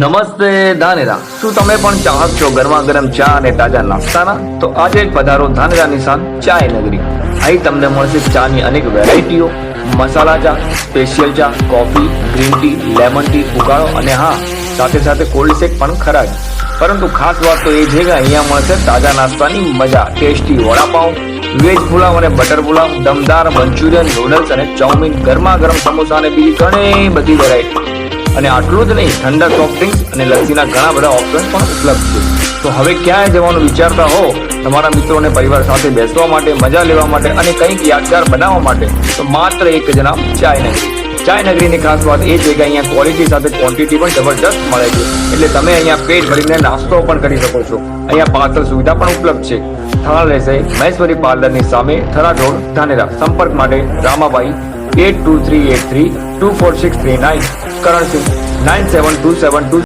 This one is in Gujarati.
નમસ્તે ધાનેરા, શું તમે પણ ચાહક છો ગરમા ગરમ ચા અને તાજા નાસ્તાના? તો આજે જ પધારો ધાનેરા નિશાન ચાય નગરી. અહીં તમને મળશે ચાની અનેક વેરાયટીઓ, મસાલા ચા, સ્પેશિયલ ચા, coffee, green tea, lemon tea, ઉગાડો અને હા, સાથે સાથે કોલ્ડ શેક પણ ખરા જ. પરંતુ ખાસ વાત તો એ છે કે અહીંયા મળશે તાજા નાસ્તાની મજા. ટેસ્ટી વડાપાઉં, વેજ પુલાવ અને બટર પુલાવ, દમદાર મંચુરિયન, નૂડલ્સ અને ચાઉમીન, ગરમા ગરમ સમોસા અને બીજી ઘણી બધી વેરાયટી. અને આટલું જ નહીં, ઠંડા સોફ્ટ ડ્રિંક્સ અને લસ્સીના ઘણા બધા ઓપ્શન પણ ઉપલબ્ધ છે. તો હવે ક્યાંય જવાનું વિચારતા હો તમારા મિત્રો અને પરિવાર સાથે બેસવા માટે, મજા લેવા માટે અને કંઈક યાદગાર બનાવવા માટે, તો માત્ર એક જ નામ, ચાય નગરી. ચાય નગરીની ખાસ વાત એ છે કે અહીંયા ક્વોલિટી સાથે ક્વોન્ટિટી પણ જબરજસ્ત મળે છે. એટલે તમે અહીંયા પેટ ભરીને નાસ્તો પણ કરી શકો છો. અહીંયા પાર્સલ સુવિધા પણ ઉપલબ્ધ છે. સ્થળ રહેશે મહેશ્વરી પાર્લરની સામે, થરાદ રોડ, ધાનેરા. સંપર્ક માટે રામાભાઈ 8238324639, કરણસિંહ 972722